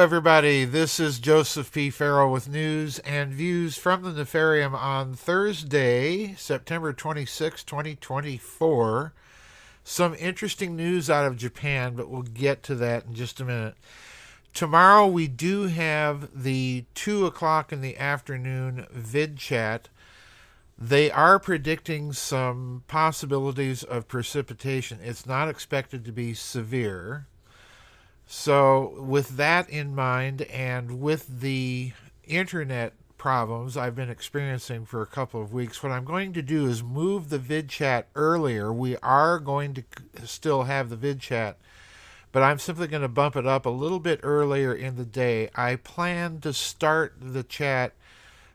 everybody. This is Joseph P. Farrell with news and views from the Nefarium on Thursday, September 26, 2024. Some interesting news out of Japan, but we'll get to that in just a minute. Tomorrow we do have the 2 o'clock in the afternoon vid chat. They are predicting some possibilities of precipitation. It's not expected to be severe. So with that in mind, and with the internet problems I've been experiencing for a couple of weeks, what I'm going to do is move the vid chat earlier. We are going to still have the vid chat, but I'm simply going to bump it up a little bit earlier in the day. I plan to start the chat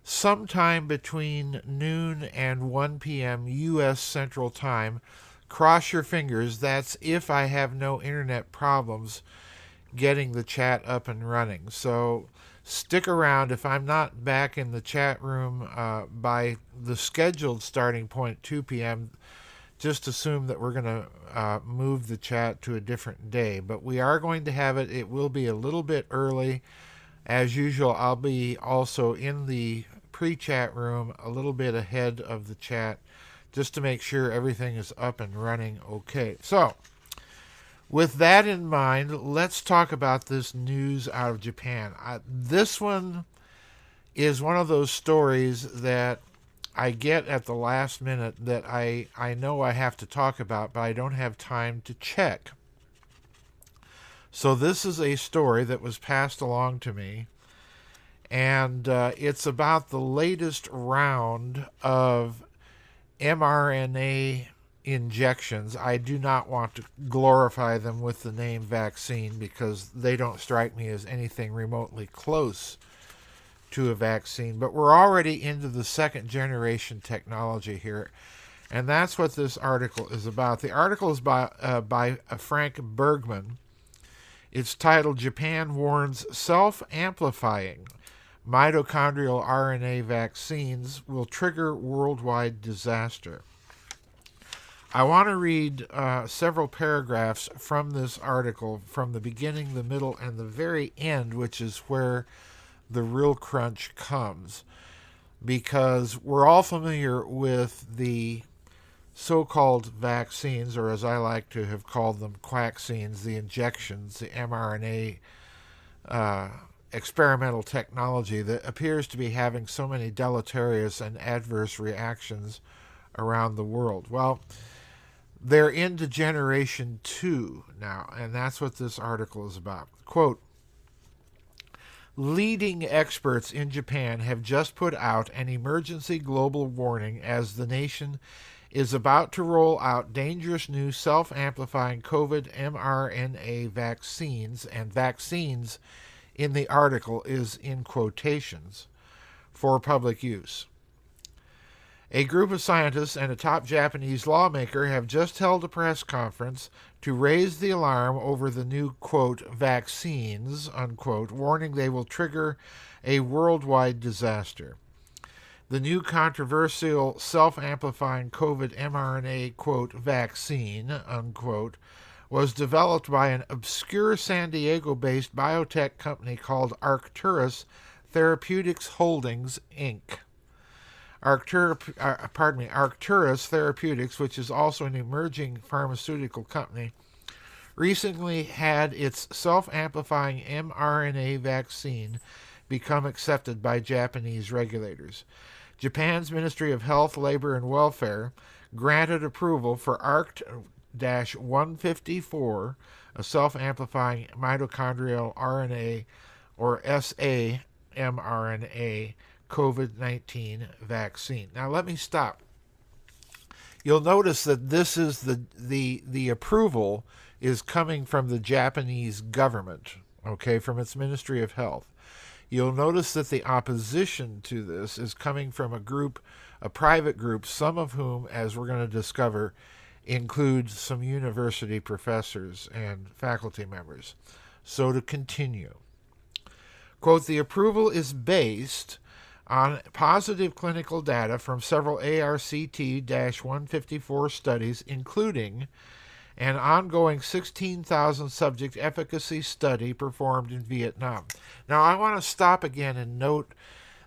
sometime between noon and 1 p.m. U.S. Central Time. Cross your fingers. That's if I have no internet problems getting the chat up and running. So stick around. If I'm not back in the chat room by the scheduled starting point, 2 p.m., just assume that we're going to move the chat to a different day. But we are going to have it. It will be a little bit early. As usual, I'll be also in the pre-chat room a little bit ahead of the chat just to make sure everything is up and running okay. So, with that in mind, let's talk about this news out of Japan. This one is one of those stories that I get at the last minute that I know I have to talk about, but I don't have time to check. So this is a story that was passed along to me, and it's about the latest round of mRNA injections. I do not want to glorify them with the name vaccine because they don't strike me as anything remotely close to a vaccine, but we're already into the second generation technology here, and that's what this article is about. The article is by Frank Bergman. It's titled "Japan Warns Self-Amplifying Mitochondrial RNA Vaccines Will Trigger Worldwide Disaster." I want to read several paragraphs from this article, from the beginning, the middle, and the very end, which is where the real crunch comes, because we're all familiar with the so-called vaccines, or as I like to have called them, quacksines, the injections, the mRNA experimental technology that appears to be having so many deleterious and adverse reactions around the world. Well, they're into generation 2 now, and that's what this article is about. Quote, "Leading experts in Japan have just put out an emergency global warning as the nation is about to roll out dangerous new self-amplifying COVID mRNA vaccines," and vaccines in the article is in quotations, "for public use. A group of scientists and a top Japanese lawmaker have just held a press conference to raise the alarm over the new, quote, vaccines, unquote, warning they will trigger a worldwide disaster. The new controversial self-amplifying COVID mRNA, quote, vaccine, unquote, was developed by an obscure San Diego-based biotech company called Arcturus Therapeutics Holdings, Inc. Arcturus Therapeutics, which is also an emerging pharmaceutical company, recently had its self-amplifying mRNA vaccine become accepted by Japanese regulators. Japan's Ministry of Health, Labor, and Welfare granted approval for ARCT-154, a self-amplifying mitochondrial RNA, or sa-mRNA, COVID-19 vaccine. Now let me stop. You'll notice that this is the approval is coming from the Japanese government, okay, from its Ministry of Health. You'll notice that the opposition to this is coming from a private group, some of whom, as we're going to discover, include some university professors and faculty members. So to continue, quote, "The approval is based on positive clinical data from several ARCT-154 studies, including an ongoing 16,000 subject efficacy study performed in Vietnam. Now, I want to stop again and note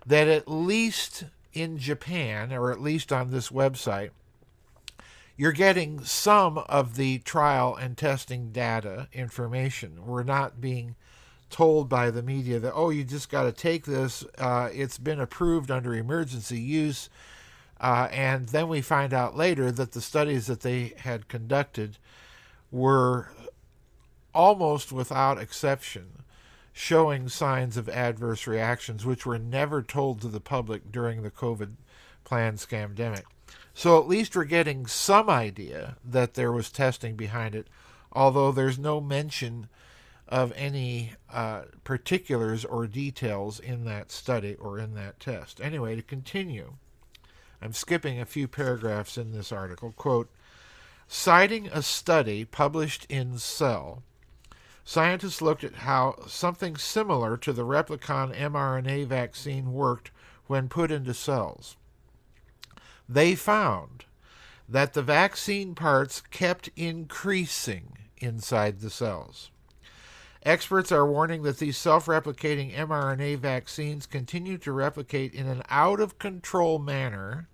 that at least in Japan, or at least on this website, you're getting some of the trial and testing data information. We're not being told by the media that, oh, you just got to take this, it's been approved under emergency use, and then we find out later that the studies that they had conducted were almost without exception showing signs of adverse reactions, which were never told to the public during the COVID plan scamdemic. So at least we're getting some idea that there was testing behind it, although there's no mention of any particulars or details in that study or in that test. Anyway, to continue, I'm skipping a few paragraphs in this article. Quote, citing a study published in Cell, scientists looked at how something similar to the replicon mRNA vaccine worked when put into cells. They found that the vaccine parts kept increasing inside the cells. Experts are warning that these self-replicating mRNA vaccines continue to replicate in an out-of-control manner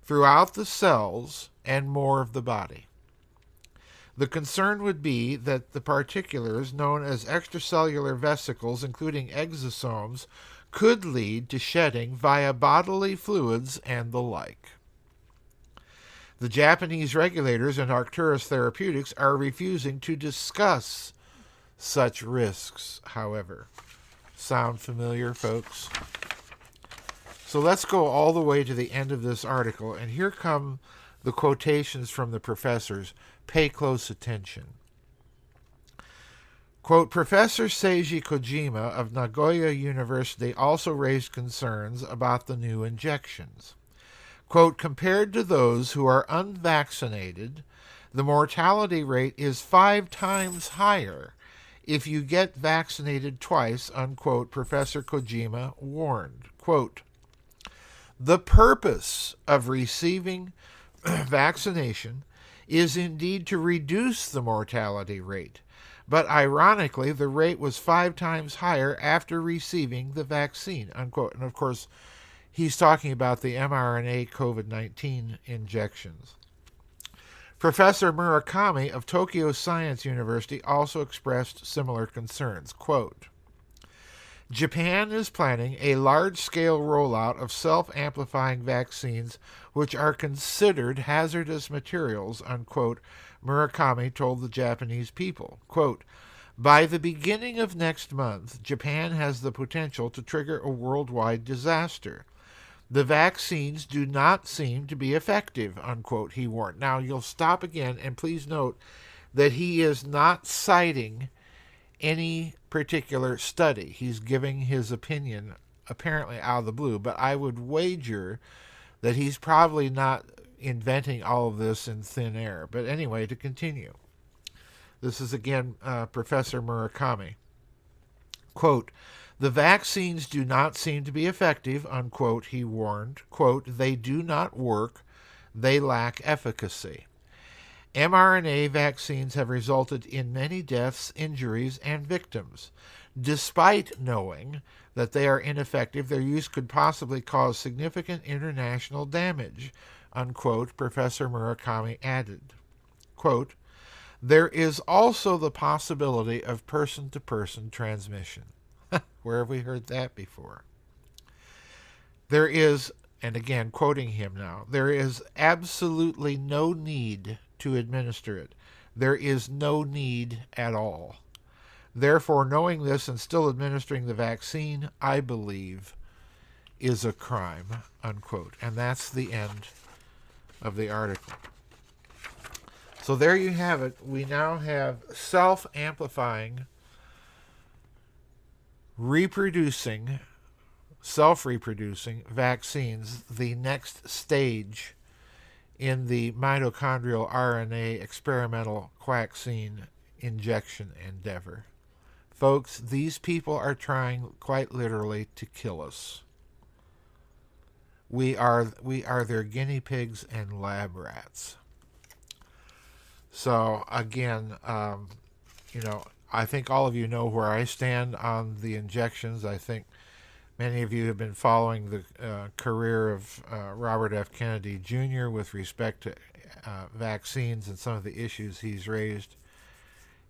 throughout the cells and more of the body. The concern would be that the particulars, known as extracellular vesicles, including exosomes, could lead to shedding via bodily fluids and the like. The Japanese regulators and Arcturus Therapeutics are refusing to discuss such risks, however. Sound familiar, folks? So let's go all the way to the end of this article, and here come the quotations from the professors. Pay close attention. Quote, Professor Seiji Kojima of Nagoya University also raised concerns about the new injections. Quote, compared to those who are unvaccinated, the mortality rate is 5 times higher if you get vaccinated twice, unquote, Professor Kojima warned. Quote, the purpose of receiving vaccination is indeed to reduce the mortality rate, but ironically, the rate was 5 times higher after receiving the vaccine, unquote. And of course, he's talking about the mRNA COVID-19 injections. Professor Murakami of Tokyo Science University also expressed similar concerns. Quote, Japan is planning a large-scale rollout of self-amplifying vaccines which are considered hazardous materials, unquote, Murakami told the Japanese people. Quote, by the beginning of next month, Japan has the potential to trigger a worldwide disaster. The vaccines do not seem to be effective, unquote, he warned. Now, you'll stop again, and please note that he is not citing any particular study. He's giving his opinion apparently out of the blue, but I would wager that he's probably not inventing all of this in thin air. But anyway, to continue. This is again Professor Murakami. Quote, the vaccines do not seem to be effective, unquote, he warned. Quote, they do not work. They lack efficacy. mRNA vaccines have resulted in many deaths, injuries, and victims. Despite knowing that they are ineffective, their use could possibly cause significant international damage, unquote, Professor Murakami added. Quote, there is also the possibility of person-to-person transmission. Where have we heard that before? There is, and again quoting him now, there is absolutely no need to administer it. There is no need at all. Therefore, knowing this and still administering the vaccine, I believe, is a crime, unquote. And that's the end of the article. So there you have it. We now have self-amplifying, self-reproducing vaccines, the next stage in the mitochondrial RNA experimental vaccine injection endeavor. Folks, these people are trying quite literally to kill us. We are their guinea pigs and lab rats. So again, I think all of you know where I stand on the injections. I think many of you have been following the career of Robert F. Kennedy Jr. with respect to vaccines and some of the issues he's raised.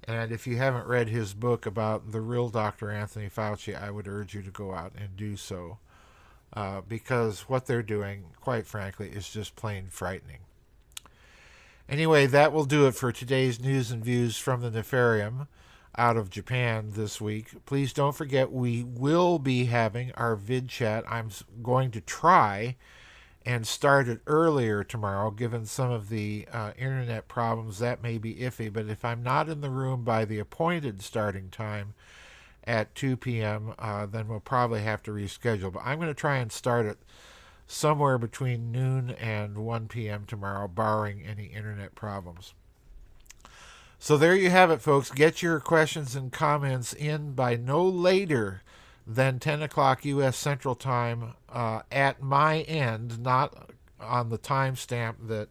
And if you haven't read his book about the real Dr. Anthony Fauci, I would urge you to go out and do so. Because what they're doing, quite frankly, is just plain frightening. Anyway, that will do it for today's news and views from the Nefarium out of Japan this week. Please don't forget we will be having our vid chat. I'm going to try and start it earlier tomorrow, given some of the internet problems. That may be iffy, but if I'm not in the room by the appointed starting time at 2 p.m., then we'll probably have to reschedule. But I'm going to try and start it somewhere between noon and 1 p.m. tomorrow, barring any internet problems. So there you have it, folks. Get your questions and comments in by no later than 10 o'clock U.S. Central Time at my end, not on the timestamp that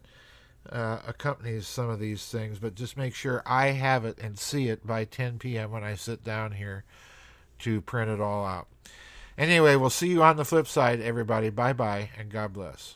accompanies some of these things, but just make sure I have it and see it by 10 p.m. when I sit down here to print it all out. Anyway, we'll see you on the flip side, everybody. Bye-bye, and God bless.